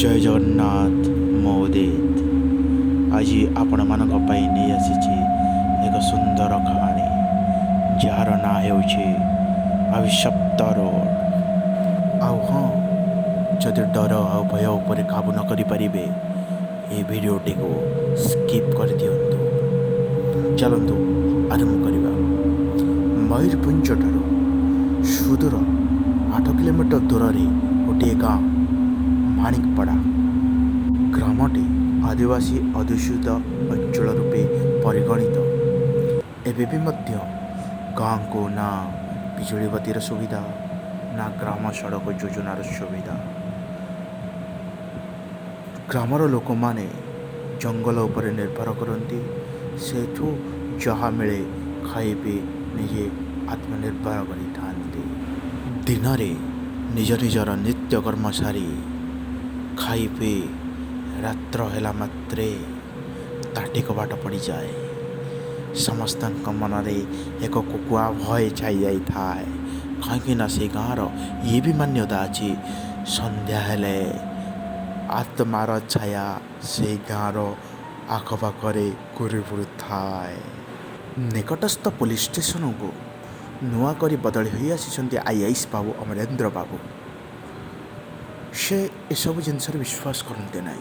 जय जगन्नाथ मोदित आज आपण मानक पई नहीं आसी एक सुंदर कहानी जार ना होउछि अभिशप्त रोड। आउ हाँ, जदि डर आ भय उपर काबू न करि परिबे ए भिडियोटी को स्किप कर दियंतु। चलंतु आरंभ करिबा। मयूरभंज ठारू सुदूर 8 किलोमीटर दूर गोटे गाँ माणिकपड़ा ग्रामटी आदिवासी अध्युषित अंचल रूपे परिगणित। एबे भी मध्य गाँ को ना बिजुली बत्तीर सुविधा ना ग्राम सड़क योजनार सुविधा। ग्रामर लोक माने जंगल उपर निर्भर करती, सेठू जहाँ मिले खाई पी निजे आत्मनिर्भर कर दिन निज निजर नित्यकर्म सारी खाई पी रात्र हेला मात्रे ताटी कबाट पड़ जाए। समस्त मनरे एक कुकुआ भय छाई जाई थाए, कहीं से गाँवर ये भी मान्यता अच्छी संध्या हेले आत्मार छाया से गाँवर आखपाखे घूरी फिर थाए। निकटस्थ पुलिस स्टेशन को नुआ करी बदली हो आसी आईआईएस बाबू अमरेंद्र बाबू। से एसबू जिनस विश्वास करते ना।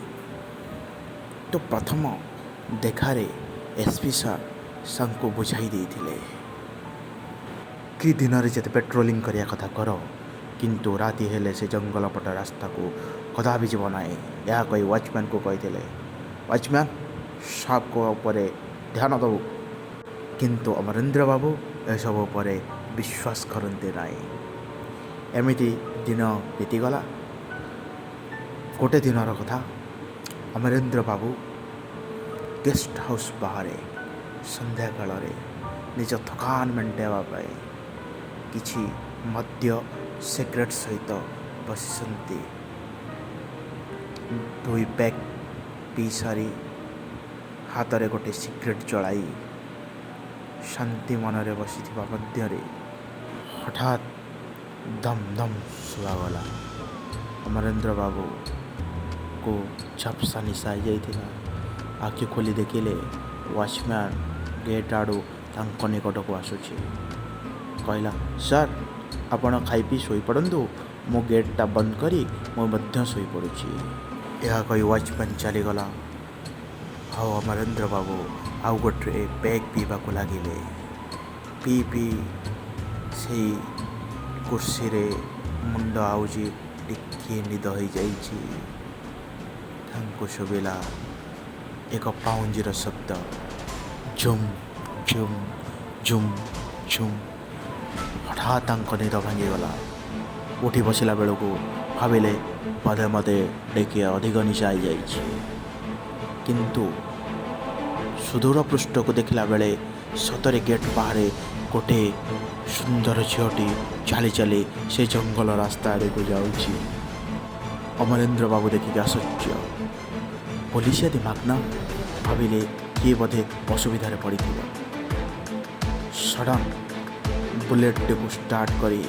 तो प्रथम देखारे एसपी सर को बुझाई देथिले कि दिन में जिते पेट्रोलिंग करिया कथा कर, किंतु राति हेले से जंगल पट रास्ता को कदा भी जीव ना। यह कही वॉचमैन को कही वॉचमैन साहब को ऊपर ध्यान दबू, किंतु अमरेंद्र बाबू एसबू पर विश्वास करते ना। एमिति दिन बीतीगला। गोटे दिनर कथा, अमरेंद्र बाबू गेस्ट हाउस बाहर संध्या काल निज थकान मेटाइवाई किछि मद्य सिगरेट सहित बसी दुई पैक पी सारी हाथ में गोटे सिगरेट जलाई शांति मनरे बसी मध्य हठात दम दम शुआगला। अमरेंद्र बाबू को झपसा निशा जाइथिला। आखि खोली देखिले वॉचमैन गेट आड़ू तांको निकट को आसुची। कहला, सर आपण खाई पी शोई पड़ंतु, मो गेटा बंद करी मो मध्य शोई पड़ुची। यह कही वॉचमैन चलीगला। आओ अमरेंद्र बाबू आउ गोटे पैक पीवा को लगिले। पी पी से कुर्सी रे मुंड आउजी टिके निद हो जाइछि। तांको शुभिला एक पाउंजीर शब्द, झुम झुम झुम झुम। हठात तांको निद भांगीगला। उठी बसला बेलू भाविले पदे मते डेके अधिक निशा आई जाइछि। किंतु सुदूर पृष्ठ को देखला बेले सतरे गेट बाहर गोटे सुंदर झीटी चली चली से जंगल रास्ता आड़े को जाऊँगी। अमरेंद्र बाबू देखिक आश्चर्य। पुलिस दिमाग भाविले किए बोधे असुविधा पड़ी। सडन बुलेट को स्टार्ट करी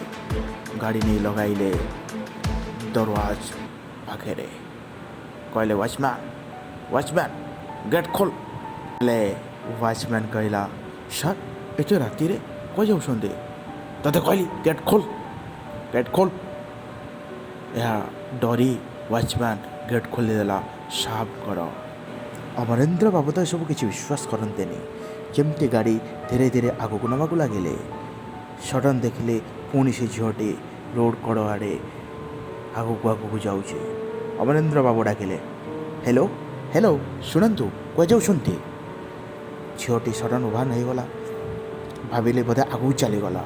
गाड़ी नहीं लगाइले दरवाज पाखे। कहले, वॉचमैन वॉचमैन गेट खोल। वॉचमैन कहला, सर एत राति कह जाऊँ तते कहली गेट खोल गेट खोल। यह डरी वॉचमैन गेट खोलीदेला। साफ कर। अमरेंद्र बाबू तो सब किसी विश्वास करते नहीं। जमती गाड़ी धीरे धीरे आगक नवाक लगिले। सडन देखिले पुणी से झीटी रोड कड़ आड़े आगक आगक जाऊे। अमरेंद्र बाबू डाकिले, हेलो हेलो शुणु कह जाऊँ। झीटी सडन उभान हो गला। भाविले बोधे आगू चलीगला।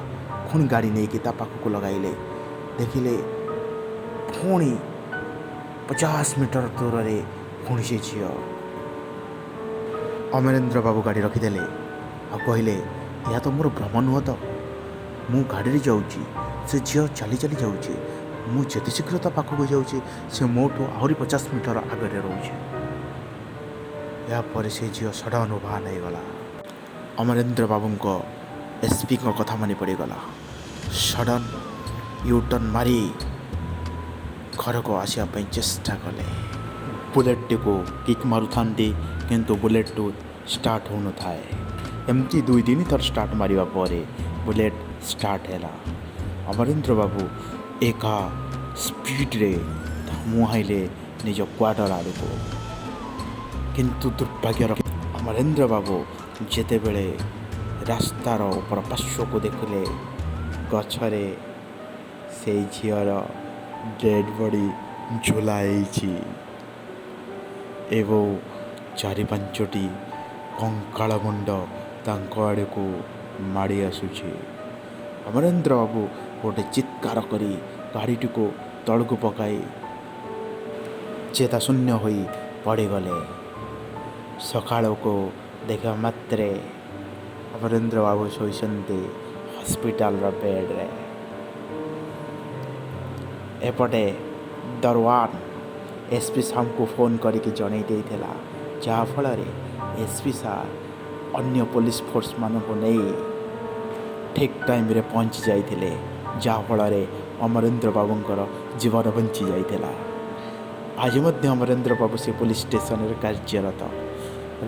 पुणी गाड़ी नहीं कि पाखक लगाइले। देखिले पुणी 50 मीटर दूर रे पुणी से झी। अमरेंद्र बाबू गाड़ी रखीदे आ कहले, यह तो मोर भ्रम नुह तो, मु गाड़ी जाऊँगी, से झी चली चली जाऊँगी। मुझे शीघ्र ता पाखक जाऊँगी, से मोठू आहरी 50 मीटर आगे रोचे। यापर से झी सडन उभान हो गला। अमरेंद्र बाबू को एसपी को कथा मानि पड़गला। सडन यूटर्न मारी ଘରକୁ ଆସିବା ପାଇଁ ଚେଷ୍ଟା କଲେ। ବୁଲେଟ୍ଟିକୁ କିକ୍ ମାରୁଥାନ୍ତି କିନ୍ତୁ ବୁଲେଟ୍ଟି ଷ୍ଟାର୍ଟ ହେଉନଥାଏ। ଏମିତି 2-3 ଥର ଷ୍ଟାର୍ଟ ମାରିବା ପରେ ବୁଲେଟ୍ ଷ୍ଟାର୍ଟ ହେଲା। ଅମରେନ୍ଦ୍ର ବାବୁ ଏକା ସ୍ପିଡ଼ରେ ମୁହାଁଇଲେ ନିଜ କ୍ୱାର୍ଟର ଆଡ଼କୁ। କିନ୍ତୁ ଦୁର୍ଭାଗ୍ୟର ଅମରେନ୍ଦ୍ର ବାବୁ ଯେତେବେଳେ ରାସ୍ତାର ଉପର ପାର୍ଶ୍ୱକୁ ଦେଖିଲେ, ଗଛରେ ସେଇ ଝିଅର ଡେଡ଼୍ ବଡ଼ି ଝୁଲା ହେଇଛି ଏବଂ 4-5ଟି କଙ୍କାଳ ମୁଣ୍ଡ ତାଙ୍କ ଆଡ଼କୁ ମାଡ଼ି ଆସୁଛି। ଅମରେନ୍ଦ୍ର ବାବୁ ଗୋଟେ ଚିତ୍କାର କରି ଗାଡ଼ିଟିକୁ ତଳକୁ ପକାଇ ଚେତାଶୂନ୍ୟ ହୋଇ ପଡ଼ିଗଲେ। ସକାଳକୁ ଦେଖିବା ମାତ୍ରେ ଅମରେନ୍ଦ୍ର ବାବୁ ଶୋଇଛନ୍ତି ହସ୍ପିଟାଲର ବେଡ଼୍ରେ। ଏପଟେ ଦରୱାନ ଏସ୍ପି ସାର୍ଙ୍କୁ ଫୋନ୍ କରିକି ଜଣାଇ ଦେଇଥିଲା, ଯାହାଫଳରେ ଏସ୍ପି ସାର୍ ଅନ୍ୟ ପୋଲିସ ଫୋର୍ସମାନଙ୍କୁ ନେଇ ଠିକ୍ ଟାଇମ୍ରେ ପହଞ୍ଚି ଯାଇଥିଲେ, ଯାହାଫଳରେ ଅମରେନ୍ଦ୍ର ବାବୁଙ୍କର ଜୀବନ ବଞ୍ଚି ଯାଇଥିଲା। ଆଜି ମଧ୍ୟ ଅମରେନ୍ଦ୍ର ବାବୁ ସେ ପୋଲିସ ଷ୍ଟେସନରେ କାର୍ଯ୍ୟରତ।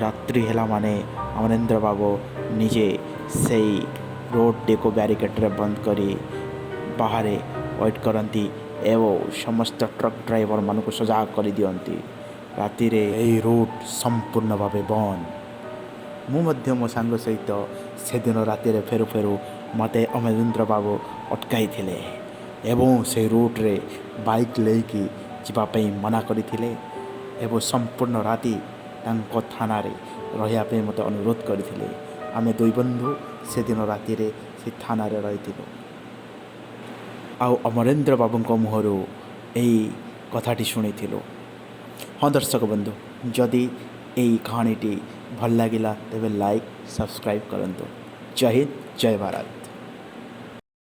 ରାତ୍ରି ହେଲା ମାନେ ଅମରେନ୍ଦ୍ର ବାବୁ ନିଜେ ସେଇ ରୋଡ଼ଟିକୁ ବ୍ୟାରିକେଡ଼ରେ ବନ୍ଦ କରି ବାହାରେ ୱେଟ୍ କରନ୍ତି ଏବଂ ସମସ୍ତ ଟ୍ରକ୍ ଡ୍ରାଇଭରମାନଙ୍କୁ ସଜାଗ କରିଦିଅନ୍ତି। ରାତିରେ ଏହି ରୁଟ୍ ସମ୍ପୂର୍ଣ୍ଣ ଭାବେ ବନ୍ଦ। ମୁଁ ମଧ୍ୟ ମୋ ସାଙ୍ଗ ସହିତ ସେଦିନ ରାତିରେ ଫେରୁ ଫେରୁ ମୋତେ ଅମରେନ୍ଦ୍ର ବାବୁ ଅଟକାଇଥିଲେ ଏବଂ ସେ ରୁଟ୍ରେ ବାଇକ୍ ନେଇକି ଯିବା ପାଇଁ ମନା କରିଥିଲେ ଏବଂ ସମ୍ପୂର୍ଣ୍ଣ ରାତି ତାଙ୍କ ଥାନାରେ ରହିବା ପାଇଁ ମୋତେ ଅନୁରୋଧ କରିଥିଲେ। ଆମେ 2 ବନ୍ଧୁ ସେଦିନ ରାତିରେ ସେ ଥାନାରେ ରହିଥିଲୁ। ଆଉ ଅମରେନ୍ଦ୍ର ବାବୁଙ୍କ ମୁହଁରୁ ଏହି କଥାଟି ଶୁଣିଥିଲୁ। ହଁ ଦର୍ଶକ ବନ୍ଧୁ, ଯଦି ଏହି କାହାଣୀଟି ଭଲ ଲାଗିଲା ତେବେ ଲାଇକ୍ ସବସ୍କ୍ରାଇବ୍ କରନ୍ତୁ। ଜୟ ହିନ୍ଦ, ଜୟ ଭାରତ।